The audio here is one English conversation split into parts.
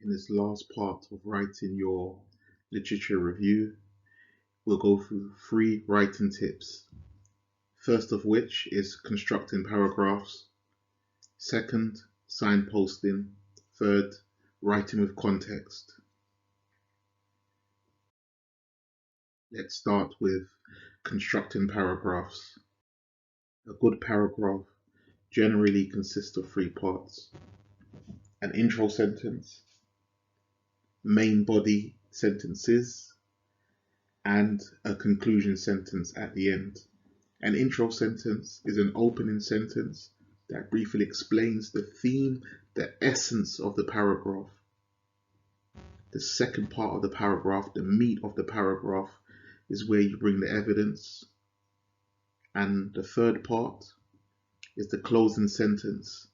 In this last part of writing your literature review, we'll go through 3 writing tips. First of which is constructing paragraphs. Second, signposting. Third, writing with context. Let's start with constructing paragraphs. A good paragraph generally consists of 3 parts: an intro sentence, main body sentences, and a conclusion sentence at the end. An intro sentence is an opening sentence that briefly explains the theme, the essence of the paragraph. The second part of the paragraph, the meat of the paragraph, is where you bring the evidence. And the third part is the closing sentence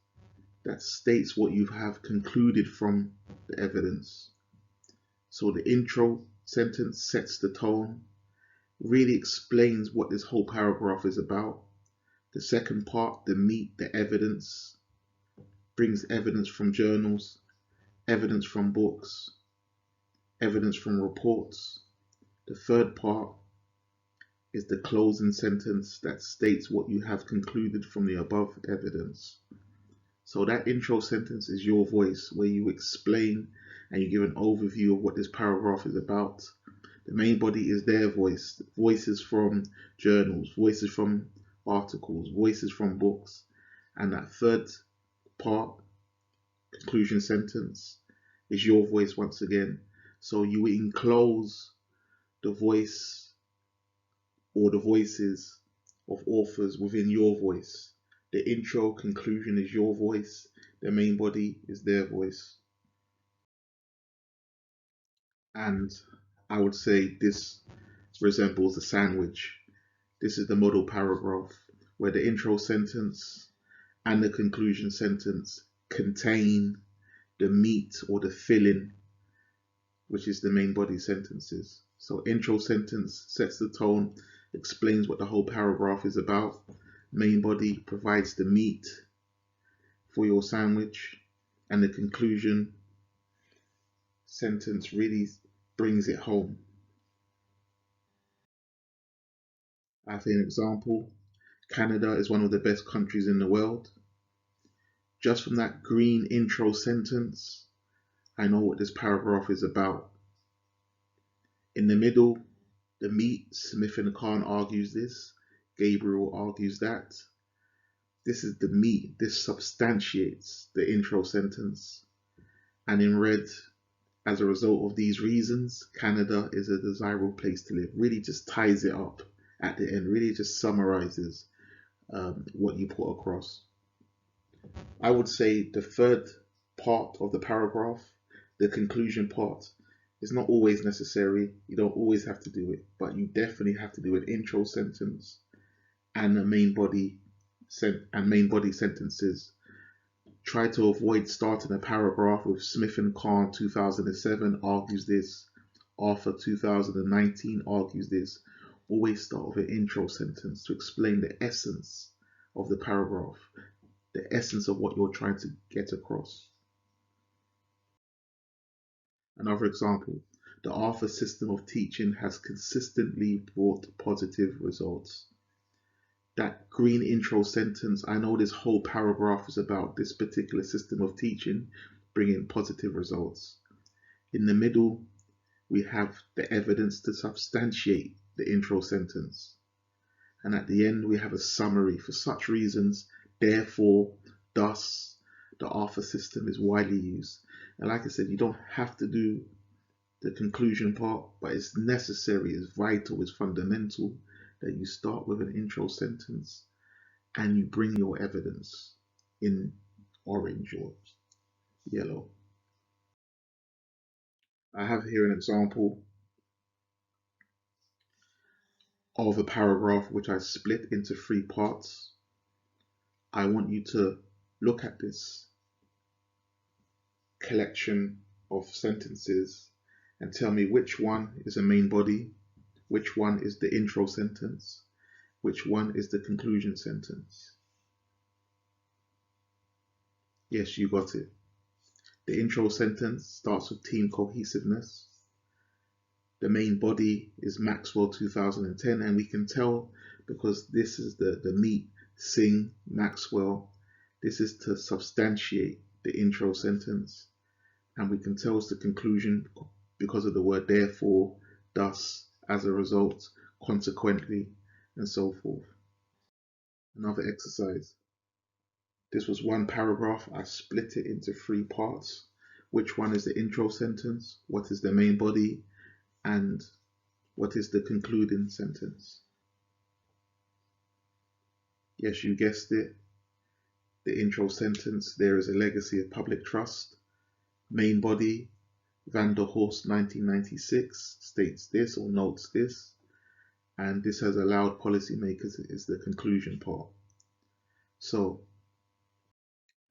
that states what you have concluded from the evidence. So the intro sentence sets the tone, really explains what this whole paragraph is about. The second part, the meat, the evidence, brings evidence from journals, evidence from books, evidence from reports. The third part is the closing sentence that states what you have concluded from the above evidence. So that intro sentence is your voice, where you explain and you give an overview of what this paragraph is about. The main body is their voice, voices from journals, voices from articles, voices from books. And that third part, conclusion sentence, is your voice once again. So you enclose the voice or the voices of authors within your voice. The intro, conclusion is your voice. The main body is their voice. And I would say this resembles a sandwich. This is the model paragraph where the intro sentence and the conclusion sentence contain the meat or the filling, which is the main body sentences. So intro sentence sets the tone, explains what the whole paragraph is about. Main body provides the meat for your sandwich, and the conclusion sentence really brings it home. As an example, Canada is one of the best countries in the world. Just from that green intro sentence, I know what this paragraph is about. In the middle, the meat, Smith and Khan argues this, Gabriel argues that. This is the meat, this substantiates the intro sentence. And in red, as a result of these reasons, Canada is a desirable place to live. Really just ties it up at the end, really just summarizes what you put across. I would say the third part of the paragraph, the conclusion part, is not always necessary. You don't always have to do it, but you definitely have to do an intro sentence and a main body sentences. Try to avoid starting a paragraph with Smith and Khan 2007 argues this, Arthur 2019 argues this. Always start with an intro sentence to explain the essence of the paragraph, the essence of what you're trying to get across. Another example, the Arthur system of teaching has consistently brought positive results. That green intro sentence, I know this whole paragraph is about this particular system of teaching bringing positive results. In the middle, we have the evidence to substantiate the intro sentence. And at the end, we have a summary. For such reasons, therefore, thus, the Arthur system is widely used. And like I said, you don't have to do the conclusion part, but it's necessary, it's vital, it's fundamental that you start with an intro sentence and you bring your evidence in orange or yellow. I have here an example of a paragraph which I split into 3 parts. I want you to look at this collection of sentences and tell me which one is a main body, which one is the intro sentence, which one is the conclusion sentence. Yes, you got it. The intro sentence starts with team cohesiveness. The main body is Maxwell 2010, and we can tell because this is the meet, sing, Maxwell. This is to substantiate the intro sentence, and we can tell it's the conclusion because of the word therefore, thus, as a result, consequently, and so forth. Another exercise. This was one paragraph. I split it into 3 parts. Which one is the intro sentence? What is the main body? And what is the concluding sentence? Yes, you guessed it. The intro sentence, there is a legacy of public trust. Main body, Van der Horst 1996 states this or notes this. And this has allowed policymakers is the conclusion part. So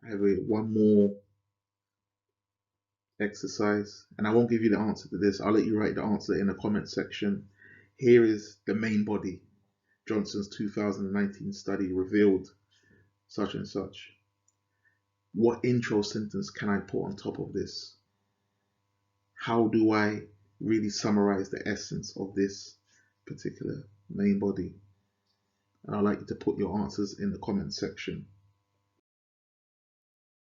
I have one more exercise, and I won't give you the answer to this. I'll let you write the answer in the comment section. Here is the main body. Johnson's 2019 study revealed such and such. What intro sentence can I put on top of this? How do I really summarize the essence of this particular main body? And I'd like you to put your answers in the comment section.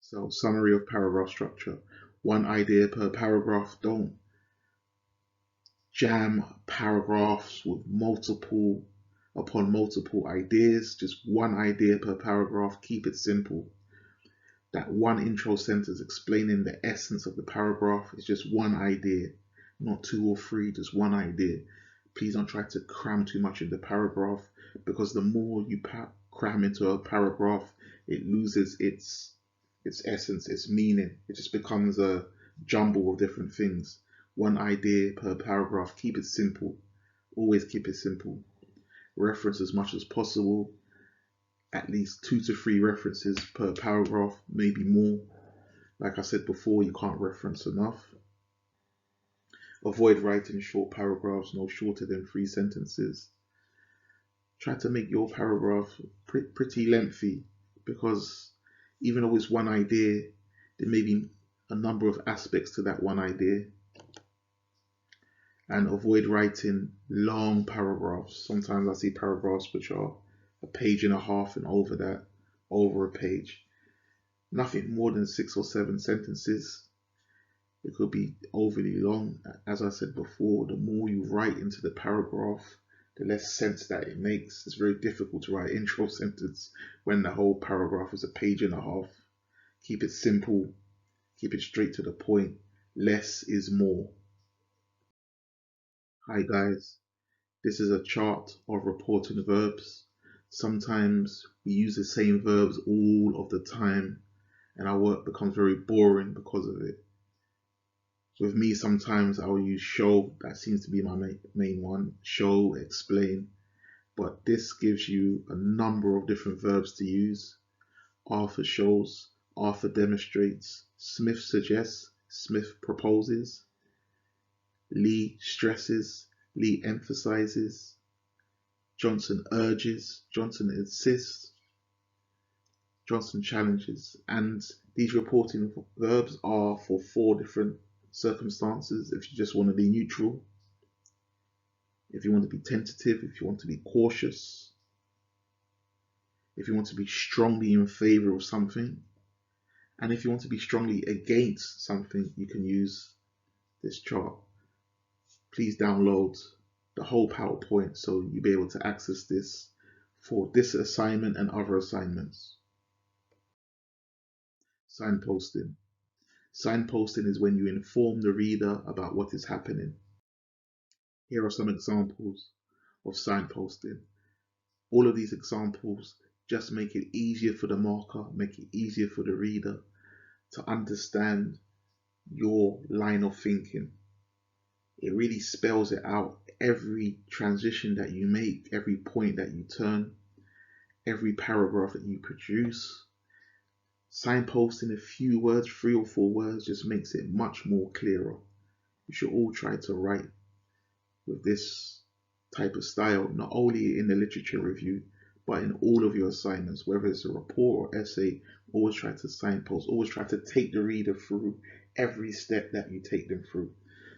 So, summary of paragraph structure. One idea per paragraph. Don't jam paragraphs with multiple upon multiple ideas. Just one idea per paragraph. Keep it simple. That one intro sentence explaining the essence of the paragraph is just one idea, not 2 or 3, just one idea. Please don't try to cram too much in the paragraph, because the more you cram into a paragraph, it loses its essence, its meaning. It just becomes a jumble of different things. One idea per paragraph. Keep it simple. Always keep it simple. Reference as much as possible. At least 2 to 3 references per paragraph, maybe more. Like I said before, you can't reference enough. Avoid writing short paragraphs, no shorter than 3 sentences. Try to make your paragraph pretty lengthy, because even though it's one idea, there may be a number of aspects to that one idea. And avoid writing long paragraphs. Sometimes I see paragraphs which are a page and a half and over that, over a page. Nothing more than 6 or 7 sentences. It could be overly long. As I said before, the more you write into the paragraph, the less sense that it makes. It's very difficult to write an intro sentence when the whole paragraph is a page and a half. Keep it simple. Keep it straight to the point. Less is more. Hi guys. This is a chart of reporting verbs. Sometimes we use the same verbs all of the time, and our work becomes very boring because of it. With me, sometimes I will use show. That seems to be my main one. Show, explain. But this gives you a number of different verbs to use. Arthur shows, Arthur demonstrates, Smith suggests, Smith proposes, Lee stresses, Lee emphasizes, Johnson urges, Johnson insists, Johnson challenges. And these reporting verbs are for 4 different circumstances. If you just want to be neutral, if you want to be tentative, if you want to be cautious, if you want to be strongly in favor of something, and if you want to be strongly against something, you can use this chart. Please download the whole PowerPoint so you'll be able to access this for this assignment and other assignments. Signposting. Signposting is when you inform the reader about what is happening. Here are some examples of signposting. All of these examples just make it easier for the marker, make it easier for the reader to understand your line of thinking. It really spells it out. Every transition that you make, every point that you turn, every paragraph that you produce. Signposting a few words, 3 or 4 words, just makes it much more clearer. You should all try to write with this type of style, not only in the literature review, but in all of your assignments, whether it's a report or essay. Always try to signpost, always try to take the reader through every step that you take them through.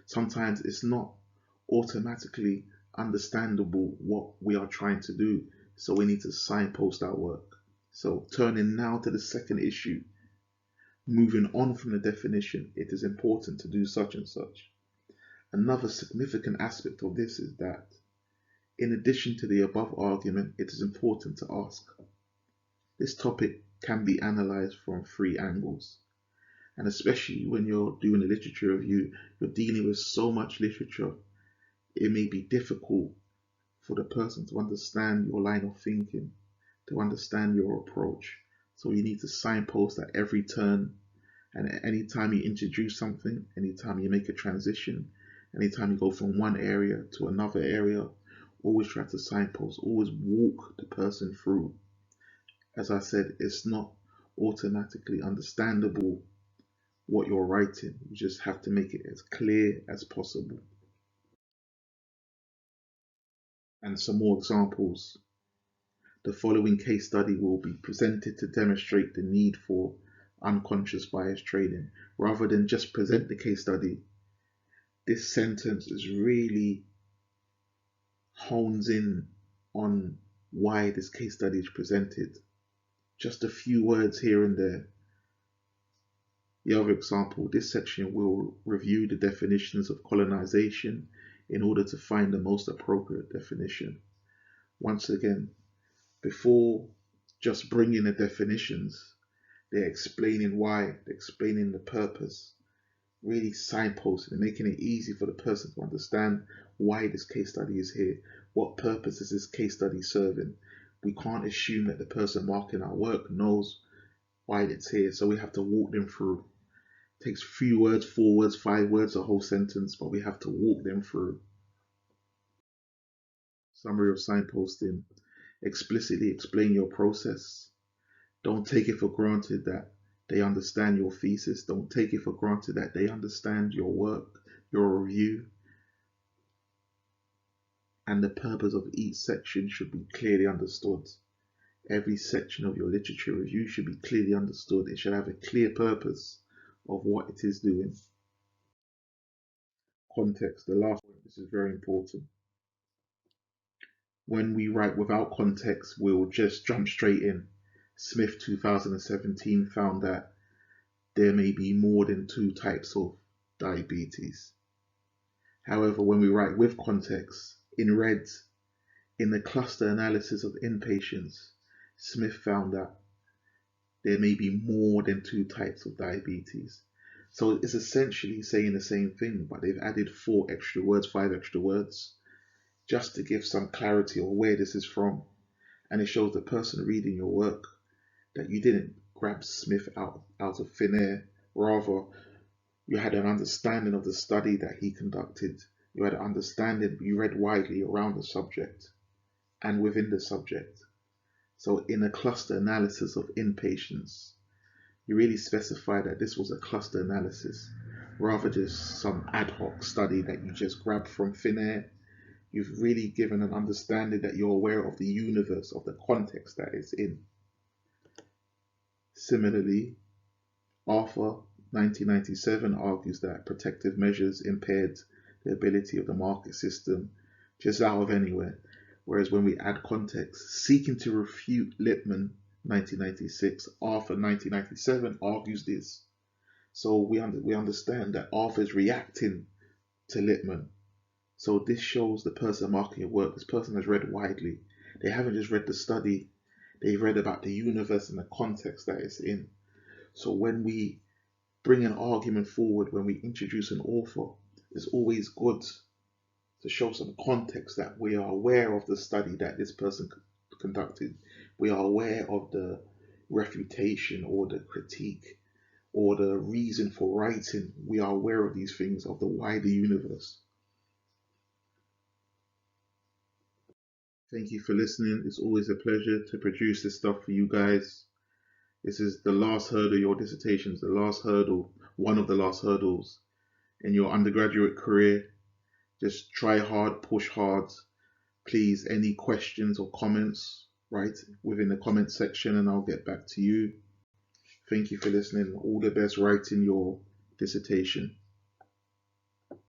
Sometimes it's not automatically understandable what we are trying to do, so we need to signpost our work. So turning now to the second issue, moving on from the definition, it is important to do such and such. Another significant aspect of this is that, in addition to the above argument, it is important to ask. This topic can be analyzed from three angles, and especially when you're doing a literature review, you're dealing with so much literature, it may be difficult for the person to understand your line of thinking, to understand your approach. So you need to signpost at every turn, and anytime you introduce something, anytime you make a transition, anytime you go from one area to another area, always try to signpost, always walk the person through. As I said, it's not automatically understandable what you're writing. You just have to make it as clear as possible. And some more examples. The following case study will be presented to demonstrate the need for unconscious bias training. Rather than just present the case study, this sentence is really hones in on why this case study is presented. Just a few words here and there. The other example, this section will review the definitions of colonization in order to find the most appropriate definition. Once again, before just bringing the definitions, they're explaining why, they're explaining the purpose, really signposting and making it easy for the person to understand why this case study is here. What purpose is this case study serving? We can't assume that the person marking our work knows why it's here, so we have to walk them through. It takes 3 words, 4 words, 5 words, a whole sentence, but we have to walk them through. Summary of signposting. Explicitly explain your process. Don't take it for granted that they understand your thesis. Don't take it for granted that they understand your work, your review. And the purpose of each section should be clearly understood. Every section of your literature review should be clearly understood. It should have a clear purpose of what it is doing. Context, the last point, this is very important. When we write without context, we'll just jump straight in. Smith 2017 found that there may be more than 2 types of diabetes. However, when we write with context, in red, in the cluster analysis of inpatients, Smith found that there may be more than 2 types of diabetes. So it's essentially saying the same thing, but they've added 4 extra words, 5 extra words, just to give some clarity of where this is from. And it shows the person reading your work that you didn't grab Smith out of thin air. Rather, you had an understanding of the study that he conducted. You had an understanding, you read widely around the subject and within the subject. So in a cluster analysis of inpatients, you really specify that this was a cluster analysis, rather just some ad hoc study that you just grabbed from thin air. You've really given an understanding that you're aware of the universe, of the context that it's in. Similarly, Arthur, 1997, argues that protective measures impaired the ability of the market system just out of anywhere. Whereas when we add context, seeking to refute Lippmann, 1996, Arthur, 1997, argues this. So we understand that Arthur is reacting to Lippmann. So this shows the person marking your work, this person has read widely. They haven't just read the study, they've read about the universe and the context that it's in. So when we bring an argument forward, when we introduce an author, it's always good to show some context that we are aware of the study that this person conducted. We are aware of the refutation or the critique or the reason for writing. We are aware of these things, of the wider universe. Thank you for listening. It's always a pleasure to produce this stuff for you guys. This is the last hurdle, your dissertation is the last hurdle, one of the last hurdles in your undergraduate career. Just try hard, push hard. Please, any questions or comments, write within the comment section and I'll get back to you. Thank you for listening. All the best writing your dissertation.